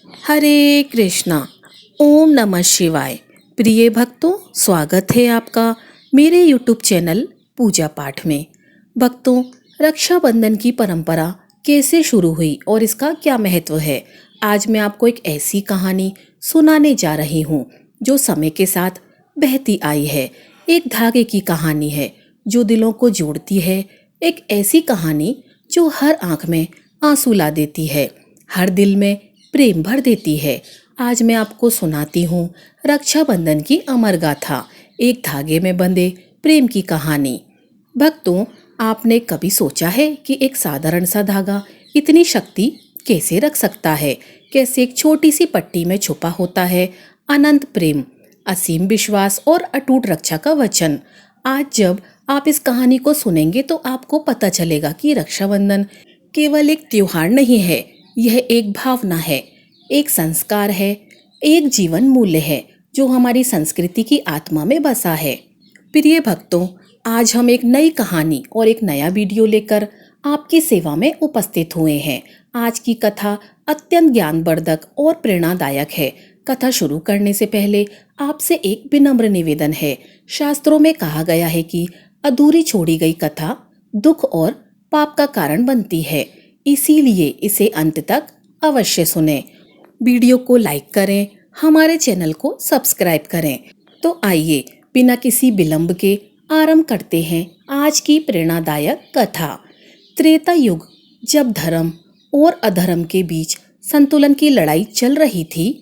हरे कृष्णा। ओम नमः शिवाय। प्रिय भक्तों, स्वागत है आपका मेरे यूट्यूब चैनल पूजा पाठ में। भक्तों, रक्षाबंधन की परंपरा कैसे शुरू हुई और इसका क्या महत्व है, आज मैं आपको एक ऐसी कहानी सुनाने जा रही हूँ जो समय के साथ बहती आई है। एक धागे की कहानी है जो दिलों को जोड़ती है। एक ऐसी कहानी जो हर आंख में आंसू ला देती है, हर दिल में प्रेम भर देती है। आज मैं आपको सुनाती हूँ रक्षाबंधन की अमर गाथा, एक धागे में बंधे प्रेम की कहानी। भक्तों, आपने कभी सोचा है कि एक साधारण सा धागा इतनी शक्ति कैसे रख सकता है? कैसे एक छोटी सी पट्टी में छुपा होता है अनंत प्रेम, असीम विश्वास और अटूट रक्षा का वचन। आज जब आप इस कहानी को सुनेंगे तो आपको पता चलेगा कि रक्षाबंधन केवल एक त्योहार नहीं है, यह एक भावना है, एक संस्कार है, एक जीवन मूल्य है जो हमारी संस्कृति की आत्मा में बसा है। प्रिय भक्तों, आज हम एक नई कहानी और एक नया वीडियो लेकर आपकी सेवा में उपस्थित हुए हैं। आज की कथा अत्यंत ज्ञानवर्धक और प्रेरणादायक है। कथा शुरू करने से पहले आपसे एक विनम्र निवेदन है। शास्त्रों में कहा गया है कि अधूरी छोड़ी गई कथा दुख और पाप का कारण बनती है, इसीलिए इसे अंत तक अवश्य सुनें। वीडियो को लाइक करें, हमारे चैनल को सब्सक्राइब करें। तो आइए बिना किसी विलंब के आरंभ करते हैं आज की प्रेरणादायक कथा। त्रेता युग, जब धर्म और अधर्म के बीच संतुलन की लड़ाई चल रही थी,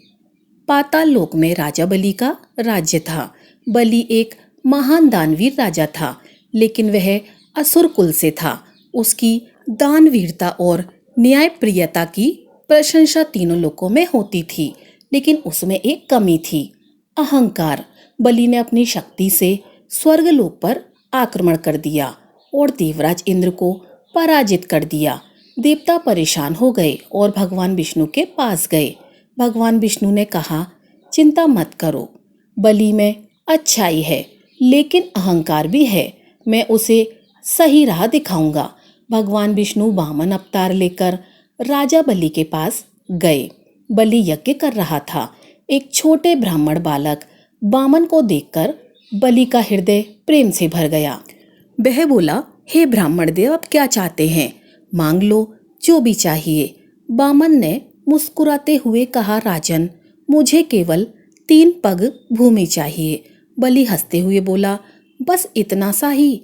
पाताल लोक में राजा बलि का राज्य था। बलि एक महान दानवीर राजा था, लेकिन वह असुर कुल से था। उसकी दानवीरता और न्यायप्रियता की प्रशंसा तीनों लोकों में होती थी, लेकिन उसमें एक कमी थी, अहंकार। बलि ने अपनी शक्ति से स्वर्गलोक पर आक्रमण कर दिया और देवराज इंद्र को पराजित कर दिया। देवता परेशान हो गए और भगवान विष्णु के पास गए। भगवान विष्णु ने कहा, चिंता मत करो, बलि में अच्छाई है लेकिन अहंकार भी है, मैं उसे सही राह दिखाऊंगा। भगवान विष्णु वामन अवतार लेकर राजा बलि के पास गए। बलि यज्ञ कर रहा था। एक छोटे ब्राह्मण बालक वामन को देखकर बलि का हृदय प्रेम से भर गया। वह बोला, हे ब्राह्मण देव, आप क्या चाहते हैं? मांग लो जो भी चाहिए। वामन ने मुस्कुराते हुए कहा, राजन, मुझे केवल 3 पग भूमि चाहिए। बलि हंसते हुए बोला, बस इतना सा ही?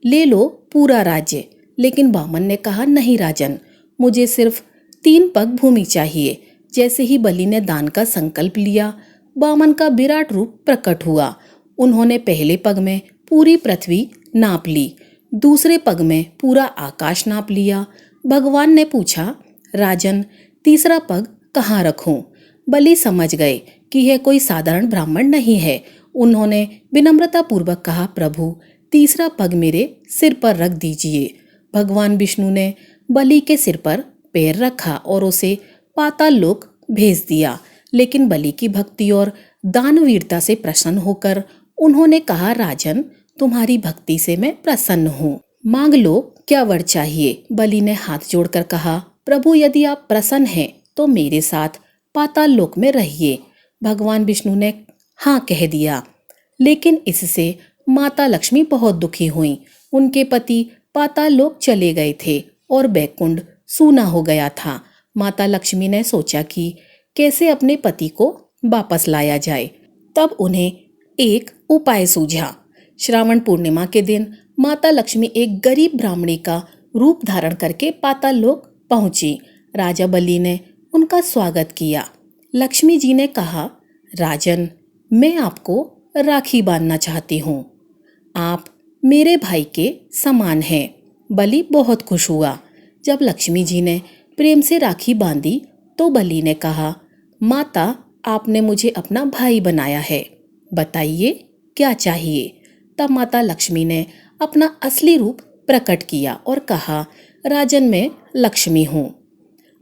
ले लो पूरा राज्य। लेकिन वामन ने कहा, नहीं राजन, मुझे सिर्फ 3 पग भूमि चाहिए। जैसे ही बलि ने दान का संकल्प लिया, वामन का विराट रूप प्रकट हुआ। उन्होंने पहले पग में पूरी पृथ्वी नाप ली, दूसरे पग में पूरा आकाश नाप लिया। भगवान ने पूछा, राजन, तीसरा पग कहाँ रखूं? बलि समझ गए कि यह कोई साधारण ब्राह्मण नहीं है। उन्होंने विनम्रता पूर्वक कहा, प्रभु, तीसरा पग मेरे सिर पर रख दीजिए। भगवान विष्णु ने बलि के सिर पर पैर रखा और उसे पाताल लोक भेज दिया। लेकिन बलि की भक्ति और दानवीरता से प्रसन्न होकर उन्होंने कहा, राजन, तुम्हारी भक्ति से मैं प्रसन्न हूँ, मांग लो क्या वर चाहिए। बलि ने हाथ जोड़कर कहा, प्रभु, यदि आप प्रसन्न हैं तो मेरे साथ पाताल लोक में रहिए। भगवान विष्णु ने हाँ कह दिया, लेकिन इससे माता लक्ष्मी बहुत दुखी हुई। उनके पति पाताल लोक चले गए थे और बैकुंठ सूना हो गया था। माता लक्ष्मी ने सोचा कि कैसे अपने पति को वापस लाया जाए। तब उन्हें एक उपाय सूझा। श्रावण पूर्णिमा के दिन माता लक्ष्मी एक गरीब ब्राह्मणी का रूप धारण करके पाताल लोक पहुंची। राजा बलि ने उनका स्वागत किया। लक्ष्मी जी ने कहा, राजन, मैं आपको राखी बांधना चाहती हूँ, आप मेरे भाई के समान हैं। बलि बहुत खुश हुआ। जब लक्ष्मी जी ने प्रेम से राखी बांधी तो बलि ने कहा, माता, आपने मुझे अपना भाई बनाया है, बताइए क्या चाहिए। तब माता लक्ष्मी ने अपना असली रूप प्रकट किया और कहा, राजन, मैं लक्ष्मी हूँ।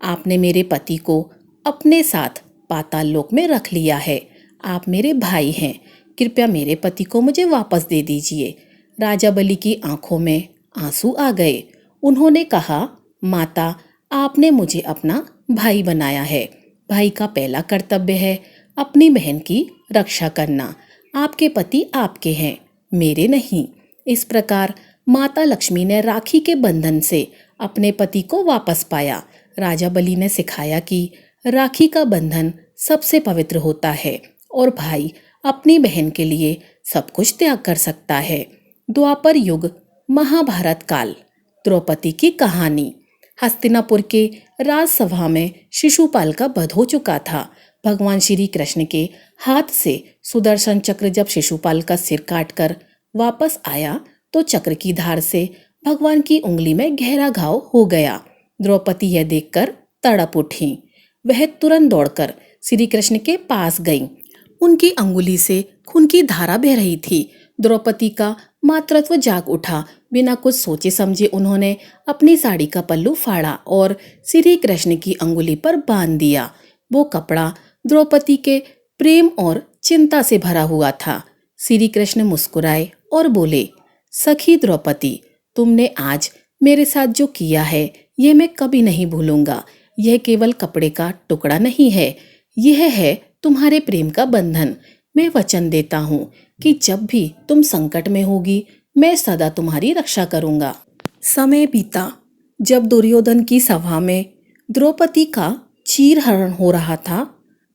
आपने मेरे पति को अपने साथ पाताल लोक में रख लिया है। आप मेरे भाई हैं, कृपया मेरे पति को मुझे वापस दे दीजिए। राजा बलि की आंखों में आंसू आ गए। उन्होंने कहा, माता, आपने मुझे अपना भाई बनाया है, भाई का पहला कर्तव्य है अपनी बहन की रक्षा करना। आपके पति आपके हैं, मेरे नहीं। इस प्रकार माता लक्ष्मी ने राखी के बंधन से अपने पति को वापस पाया। राजा बलि ने सिखाया कि राखी का बंधन सबसे पवित्र होता है और भाई अपनी बहन के लिए सब कुछ त्याग कर सकता है। द्वापर युग, महाभारत काल। द्रौपदी की कहानी। हस्तिनापुर के राजसभा में शिशुपाल का वध हो चुका था। भगवान श्री कृष्ण के हाथ से सुदर्शन चक्र जब शिशुपाल का सिर काटकर वापस आया तो चक्र की धार से भगवान की उंगली में गहरा घाव हो गया। द्रौपदी यह देखकर तड़प उठी। वह तुरंत दौड़कर श्री कृष्ण के पास गई। उनकी अंगुली से खून की धारा बह रही थी। द्रौपदी का मातृत्व जाग उठा। बिना कुछ सोचे समझे उन्होंने अपनी साड़ी का पल्लू फाड़ा और श्री कृष्ण की अंगुली पर बांध दिया। वो कपड़ा द्रौपदी के प्रेम और चिंता से भरा हुआ था। श्री कृष्ण मुस्कुराए और बोले, सखी द्रौपदी, तुमने आज मेरे साथ जो किया है यह मैं कभी नहीं भूलूंगा। यह केवल कपड़े का टुकड़ा नहीं है, यह है तुम्हारे प्रेम का बंधन। मैं वचन देता हूँ कि जब भी तुम संकट में होगी मैं सदा तुम्हारी रक्षा करूंगा। समय बीता। जब दुर्योधन की सभा में द्रौपदी का चीरहरण हो रहा था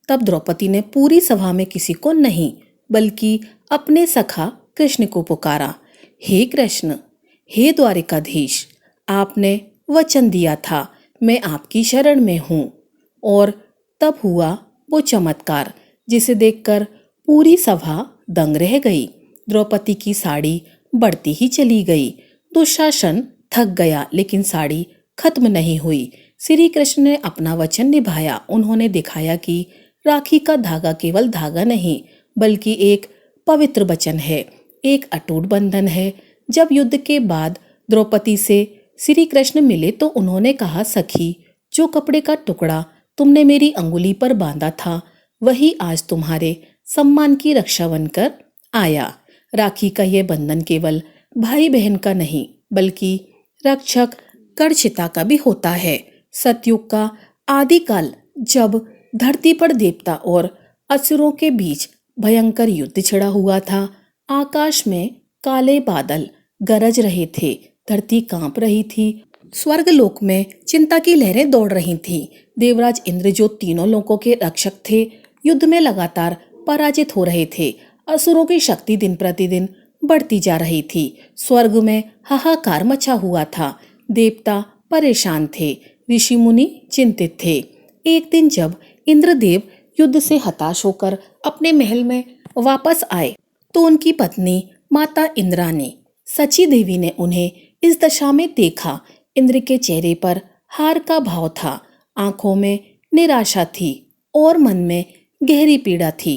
तब द्रौपदी ने पूरी सभा में किसी को नहीं बल्कि अपने सखा कृष्ण को पुकारा। हे कृष्ण, हे द्वारिकाधीश, आपने वचन दिया था मैं आपकी शरण में हूँ। और तब हुआ वो चमत्कार जिसे देखकर पूरी सभा दंग रह गई। द्रौपदी की साड़ी बढ़ती ही चली गई। दुशासन थक गया लेकिन साड़ी खत्म नहीं हुई। श्री कृष्ण ने अपना वचन निभाया। उन्होंने दिखाया कि राखी का धागा केवल धागा नहीं बल्कि एक पवित्र वचन है, एक अटूट बंधन है। जब युद्ध के बाद द्रौपदी से श्री कृष्ण मिले तो उन्होंने कहा, सखी, जो कपड़े का टुकड़ा तुमने मेरी अंगुली पर बांधा था वही आज तुम्हारे सम्मान की रक्षा बनकर आया। राखी का यह बंधन केवल भाई बहन का नहीं बल्कि रक्षक कर्चिता का भी होता है। सतयुग का आदिकाल जब धरती पर देवता और असुरों के बीच भयंकर युद्ध छिड़ा हुआ था, आकाश में काले बादल गरज रहे थे, धरती कांप रही थी, स्वर्गलोक में चिंता की लहरें दौड़ रही थीं। देवराज इंद्र जो तीनों लोकों के रक्षक थे युद्ध में लगातार पराजित हो रहे थे। असुरों की शक्ति दिन प्रतिदिन बढ़ती जा रही थी। स्वर्ग में हाहाकार मचा हुआ था। देवता परेशान थे, ऋषि मुनि चिंतित थे। एक दिन जब इंद्रदेव युद्ध से हताश होकर अपने महल में वापस आए तो उनकी पत्नी माता इंद्राणी सची देवी ने उन्हें इस दशा में देखा। इंद्र के चेहरे पर हार का भाव था, आंखों में निराशा थी और मन में गहरी पीड़ा थी।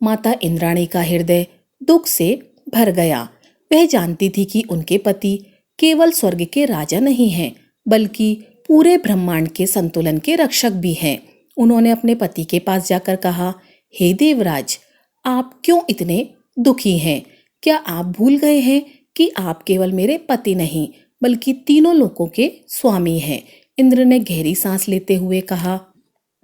माता इंद्राणी का हृदय दुख से भर गया। वह जानती थी कि उनके पति केवल स्वर्ग के राजा नहीं हैं बल्कि पूरे ब्रह्मांड के संतुलन के रक्षक भी हैं। उन्होंने अपने पति के पास जाकर कहा, हे देवराज, आप क्यों इतने दुखी हैं? क्या आप भूल गए हैं कि आप केवल मेरे पति नहीं बल्कि तीनों लोकों के स्वामी हैं? इंद्र ने गहरी सांस लेते हुए कहा,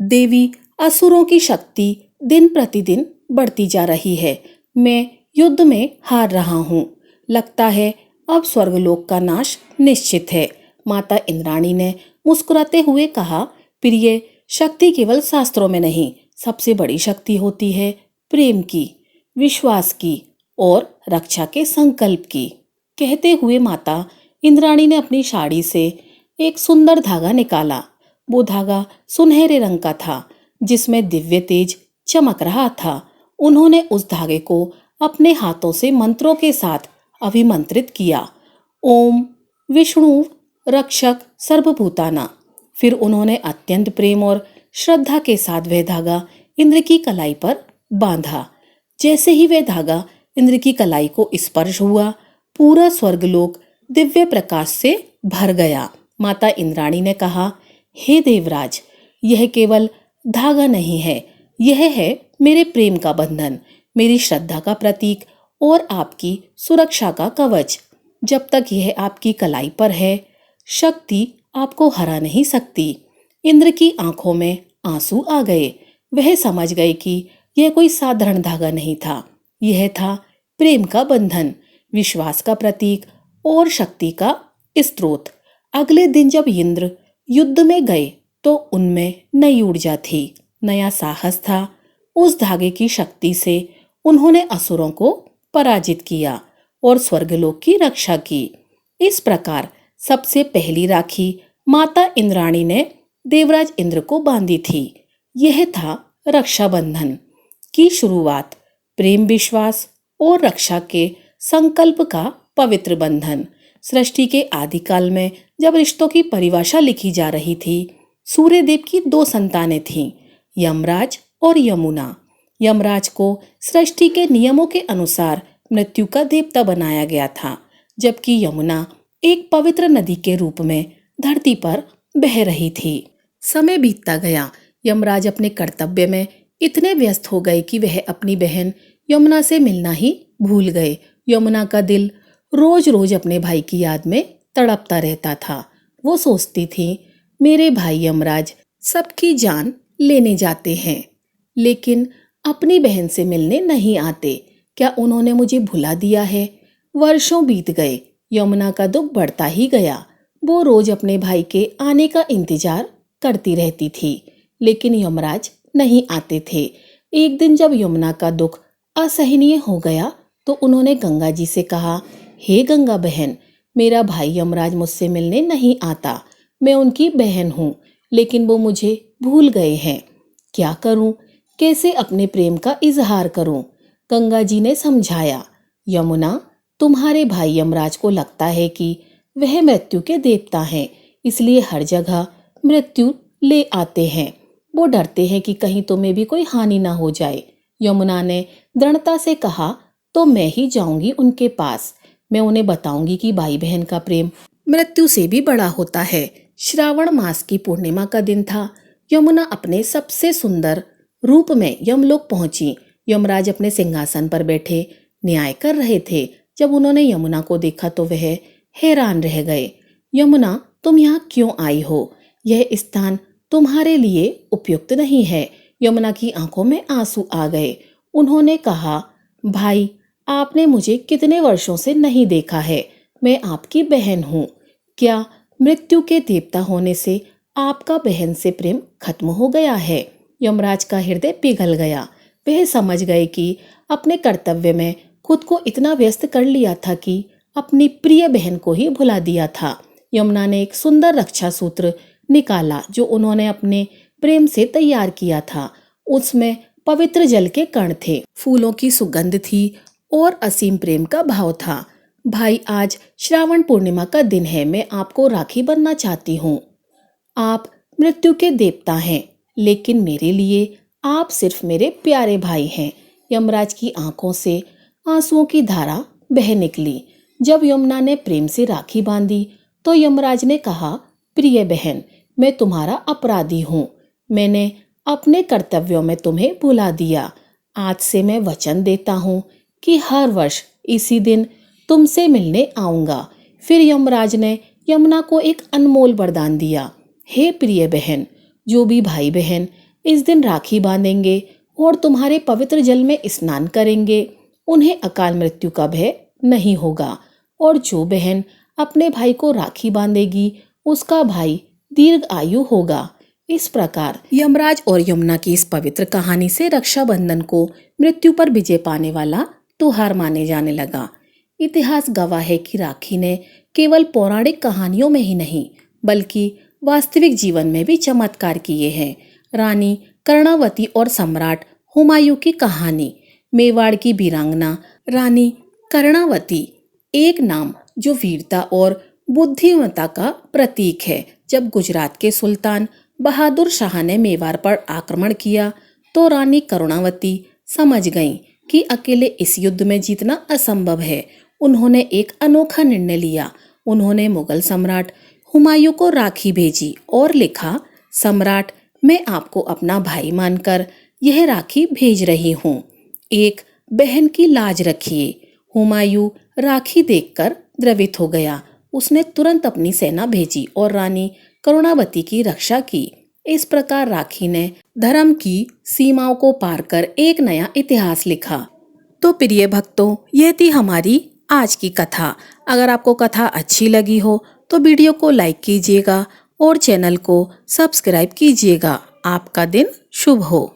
देवी, असुरों की शक्ति दिन प्रतिदिन बढ़ती जा रही है। मैं युद्ध में हार रहा हूँ। लगता है अब स्वर्गलोक का नाश निश्चित है। माता इंद्राणी ने मुस्कुराते हुए कहा, प्रिय, शक्ति केवल शास्त्रों में नहीं, सबसे बड़ी शक्ति होती है प्रेम की, विश्वास की और रक्षा के संकल्प की। कहते हुए माता इंद्राणी ने अपनी साड़ी से एक सुंदर धागा निकाला। वो धागा सुनहरे रंग का था जिसमें दिव्य तेज चमक रहा था। उन्होंने उस धागे को अपने हाथों से मंत्रों के साथ अभिमंत्रित किया, ओम विष्णु रक्षक सर्वभूताना। फिर उन्होंने अत्यंत प्रेम और श्रद्धा के साथ वह धागा इंद्र की कलाई पर बांधा। जैसे ही वह धागा इंद्र की कलाई को स्पर्श हुआ, पूरा स्वर्गलोक दिव्य प्रकाश से भर गया। माता इंद्राणी ने कहा, हे देवराज, यह केवल धागा नहीं है, यह है मेरे प्रेम का बंधन, मेरी श्रद्धा का प्रतीक और आपकी सुरक्षा का कवच। जब तक यह आपकी कलाई पर है, शक्ति आपको हरा नहीं सकती। इंद्र की आंखों में आंसू आ गए। वह समझ गए कि यह कोई साधारण धागा नहीं था, यह था प्रेम का बंधन, विश्वास का प्रतीक और शक्ति का स्रोत। अगले दिन जब इंद्र युद्ध में गए तो उनमें नई ऊर्जा थी, नया साहस था। उस धागे की शक्ति से उन्होंने असुरों को पराजित किया और स्वर्गलोक की रक्षा की। इस प्रकार सबसे पहली राखी माता इंद्राणी ने देवराज इंद्र को बांधी थी। यह था रक्षाबंधन की शुरुआत, प्रेम, विश्वास और रक्षा के संकल्प का पवित्र बंधन। सृष्टि के आदिकाल में जब रिश्तों की परिभाषा लिखी जा रही थी, सूर्यदेव की दो संतानें थीं, यमराज और यमुना। यमराज को सृष्टि के नियमों के अनुसार मृत्यु का देवता बनाया गया था, जबकि यमुना एक पवित्र नदी के रूप में धरती पर बह रही थी। समय बीतता गया। यमराज अपने कर्तव्य में इतने व्यस्त हो गए कि वह अपनी बहन यमुना से मिलना ही भूल गए। यमुना का दिल रोज रोज अपने भाई की याद में तड़पता रहता था। वो सोचती थी, मेरे भाई यमराज सबकी जान लेने जाते हैं, लेकिन अपनी बहन से मिलने नहीं आते। क्या उन्होंने मुझे भुला दिया है? वर्षों बीत गए, यमुना का दुख बढ़ता ही गया। वो रोज अपने भाई के आने का इंतजार करती रहती थी, लेकिन यमराज नहीं आते थे। एक दिन जब यमुना का दुख असहनीय हो गया तो उन्होंने गंगा जी से कहा, हे गंगा बहन, मेरा भाई यमराज मुझसे मिलने नहीं आता। मैं उनकी बहन हूँ, लेकिन वो मुझे भूल गए हैं। क्या करूँ? कैसे अपने प्रेम का इजहार करूँ? गंगा जी ने समझाया, यमुना, तुम्हारे भाई यमराज को लगता है कि वह मृत्यु के देवता हैं, इसलिए हर जगह मृत्यु ले आते हैं। वो डरते हैं कि कहीं तुम्हें भी कोई हानि ना हो जाए। यमुना ने दृढ़ता से कहा, तो मैं ही जाऊंगी उनके पास। मैं उन्हें बताऊंगी कि भाई बहन का प्रेम मृत्यु से भी बड़ा होता है। श्रावण मास की पूर्णिमा का दिन था। यमुना अपने सबसे सुंदर रूप में यमलोक पहुंची। यमराज अपने सिंहासन पर बैठे न्याय कर रहे थे। जब उन्होंने यमुना को देखा तो वह हैरान रह गए। यमुना, तुम यहाँ क्यों आई हो? यह स्थान तुम्हारे लिए उपयुक्त नहीं है। यमुना की आंखों में आंसू आ गए। उन्होंने कहा, भाई, आपने मुझे कितने वर्षों से नहीं देखा है। मैं आपकी बहन हूँ। क्या मृत्यु के देवता होने से आपका बहन से प्रेम खत्म हो गया है? यमराज का हृदय पिघल गया। वह समझ गए कि अपने कर्तव्य में खुद को इतना व्यस्त कर लिया था कि अपनी प्रिय बहन को ही भुला दिया था। यमुना ने एक सुंदर रक्षा सूत्र निकाला जो उन्होंने अपने प्रेम से तैयार किया था। उसमें पवित्र जल के कण थे, फूलों की सुगंध थी और असीम प्रेम का भाव था। भाई, आज श्रावण पूर्णिमा का दिन है। मैं आपको राखी बनना चाहती हूँ। आप मृत्यु के देवता हैं, लेकिन मेरे लिए आप सिर्फ मेरे प्यारे भाई हैं। यमराज की आंखों से आंसुओं की धारा बह निकली। जब यमुना ने प्रेम से राखी बांधी तो यमराज ने कहा, प्रिय बहन, मैं तुम्हारा अपराधी हूँ। मैंने अपने कर्तव्यों में तुम्हें भुला दिया। आज से मैं वचन देता हूँ कि हर वर्ष इसी दिन तुमसे मिलने आऊँगा। फिर यमराज ने यमुना को एक अनमोल वरदान दिया, हे प्रिय बहन, जो भी भाई बहन इस दिन राखी बांधेंगे और तुम्हारे पवित्र जल में स्नान करेंगे, उन्हें अकाल मृत्यु का भय नहीं होगा। और जो बहन अपने भाई को राखी बांधेगी, उसका भाई दीर्घ आयु होगा। इस प्रकार यमराज और यमुना की इस पवित्र कहानी से रक्षाबंधन को मृत्यु पर विजय पाने वाला त्योहार माने जाने लगा। इतिहास गवाह है कि राखी ने केवल पौराणिक कहानियों में ही नहीं, बल्कि वास्तविक जीवन में भी चमत्कार किए हैं। रानी कर्णावती और सम्राट हुमायूं की कहानी। मेवाड़ की वीरांगना रानी कर्णावती एक नाम जो वीरता और बुद्धिमत्ता का प्रतीक है। जब गुजरात के सुल्तान बहादुर शाह ने मेवाड़ पर आक्रमण किया तो रानी कर्णावती समझ गईं कि अकेले इस युद्ध में जीतना असंभव है। उन्होंने एक अनोखा निर्णय लिया। उन्होंने मुगल सम्राट हुमायूं को राखी भेजी और लिखा, सम्राट, मैं आपको अपना भाई मानकर यह राखी भेज रही हूँ। एक बहन की लाज रखिए। हुमायूं राखी देखकर द्रवित हो गया। उसने तुरंत अपनी सेना भेजी और रानी करुणावती की रक्षा की। इस प्रकार राखी ने धर्म की सीमाओं को पार कर एक नया इतिहास लिखा। तो प्रिय भक्तों, ये थी हमारी आज की कथा। अगर आपको कथा अच्छी लगी हो तो वीडियो को लाइक कीजिएगा और चैनल को सब्सक्राइब कीजिएगा। आपका दिन शुभ हो।